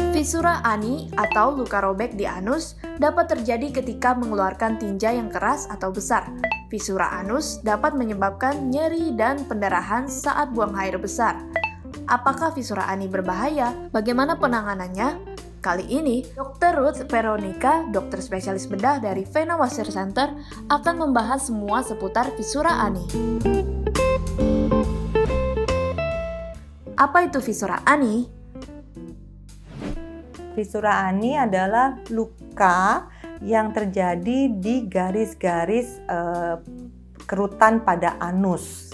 Fisura ani atau luka robek di anus dapat terjadi ketika mengeluarkan tinja yang keras atau besar. Fisura anus dapat menyebabkan nyeri dan pendarahan saat buang air besar. Apakah fisura ani berbahaya? Bagaimana penanganannya? Kali ini, Dr. Ruth Veronica, dokter spesialis bedah dari Vena Wasir Center, akan membahas semua seputar fisura ani. Apa itu fisura ani? Fisura ani adalah luka yang terjadi di garis-garis kerutan pada anus.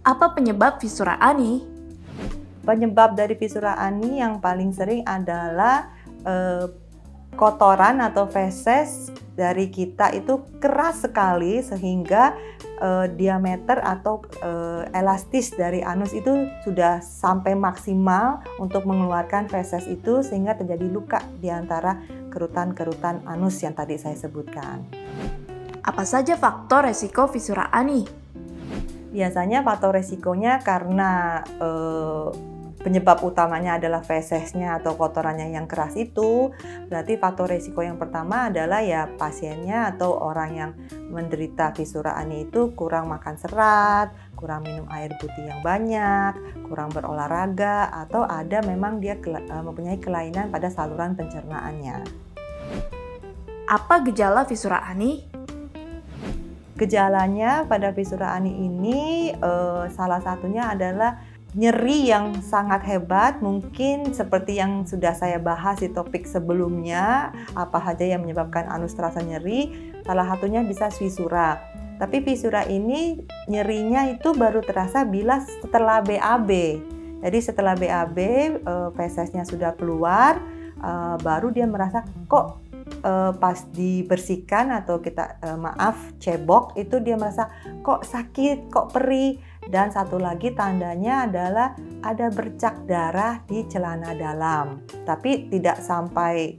Apa penyebab fisura ani? Penyebab dari fisura ani yang paling sering adalah kotoran atau feses dari kita itu keras sekali sehingga diameter atau elastis dari anus itu sudah sampai maksimal untuk mengeluarkan feses itu sehingga terjadi luka di antara kerutan-kerutan anus yang tadi saya sebutkan. Apa saja faktor resiko fisura ani? Biasanya faktor resikonya karena penyebab utamanya adalah fesesnya atau kotorannya yang keras itu. Berarti faktor resiko yang pertama adalah ya pasiennya atau orang yang menderita fisura ani itu kurang makan serat, kurang minum air putih yang banyak, kurang berolahraga, atau ada memang dia mempunyai kelainan pada saluran pencernaannya. Apa gejala fisura ani? Gejalanya pada fisura ani ini salah satunya adalah nyeri yang sangat hebat, mungkin seperti yang sudah saya bahas di topik sebelumnya, apa saja yang menyebabkan anus terasa nyeri, salah satunya bisa fisura. Tapi fisura ini nyerinya itu baru terasa bila setelah BAB. Jadi setelah BAB, fesesnya sudah keluar, baru dia merasa kok pas dibersihkan atau kita cebok itu dia merasa kok sakit, kok perih. Dan satu lagi tandanya adalah ada bercak darah di celana dalam, tapi tidak sampai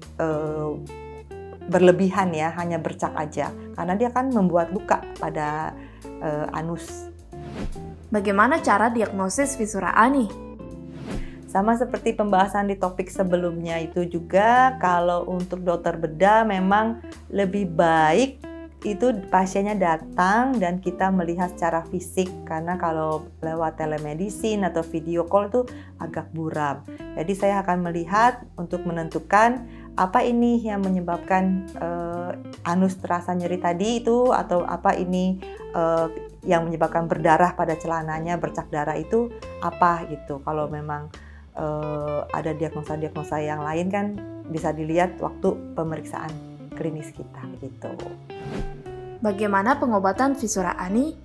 berlebihan ya, hanya bercak aja karena dia kan membuat luka pada anus. Bagaimana cara diagnosis fisura ani? Sama seperti pembahasan di topik sebelumnya itu juga, kalau untuk dokter bedah memang lebih baik itu pasiennya datang dan kita melihat secara fisik, karena kalau lewat telemedicine atau video call itu agak buram. Jadi saya akan melihat untuk menentukan apa ini yang menyebabkan anus terasa nyeri tadi itu, atau apa ini yang menyebabkan berdarah pada celananya, bercak darah itu apa gitu. Kalau memang ada diagnosa-diagnosa yang lain kan bisa dilihat waktu pemeriksaan klinis kita gitu. Bagaimana pengobatan fisura ani?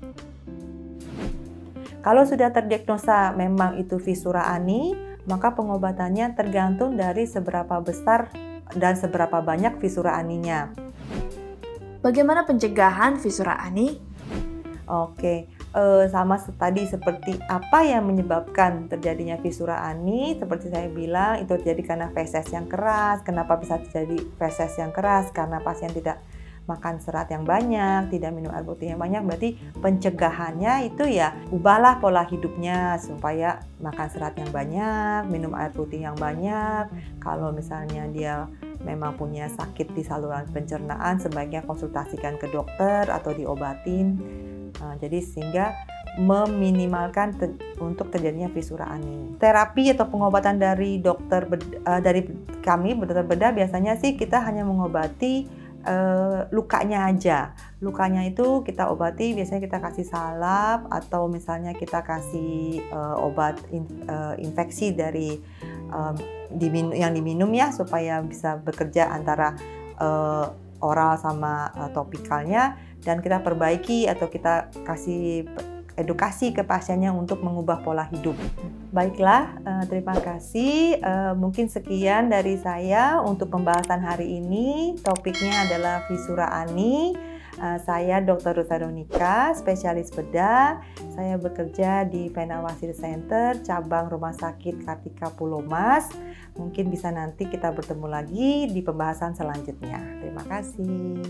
Kalau sudah terdiagnosa memang itu fisura ani, maka pengobatannya tergantung dari seberapa besar dan seberapa banyak fisura aninya. Bagaimana pencegahan fisura ani? Oke, sama tadi seperti apa yang menyebabkan terjadinya fisura ani, seperti saya bilang itu terjadi karena feses yang keras. Kenapa bisa terjadi feses yang keras? Karena pasien tidak makan serat yang banyak, tidak minum air putih yang banyak. Berarti pencegahannya itu ya ubahlah pola hidupnya supaya makan serat yang banyak, minum air putih yang banyak. Kalau misalnya dia memang punya sakit di saluran pencernaan, sebaiknya konsultasikan ke dokter atau diobatin. Jadi sehingga meminimalkan untuk terjadinya fisura ani. Terapi atau pengobatan dari dari kami dokter bedah biasanya sih kita hanya mengobati lukanya aja. Lukanya itu kita obati, biasanya kita kasih salep atau misalnya kita kasih obat infeksi dari yang diminum ya, supaya bisa bekerja antara oral sama topikalnya, dan kita perbaiki atau kita kasih edukasi ke pasiennya untuk mengubah pola hidup. Baiklah, terima kasih. Mungkin sekian dari saya untuk pembahasan hari ini. Topiknya adalah fisura ani. Saya Dr. Ruth Veronica, spesialis bedah. Saya bekerja di Vena Wasir Center, cabang Rumah Sakit Kartika Pulau Mas. Mungkin bisa nanti kita bertemu lagi di pembahasan selanjutnya. Terima kasih.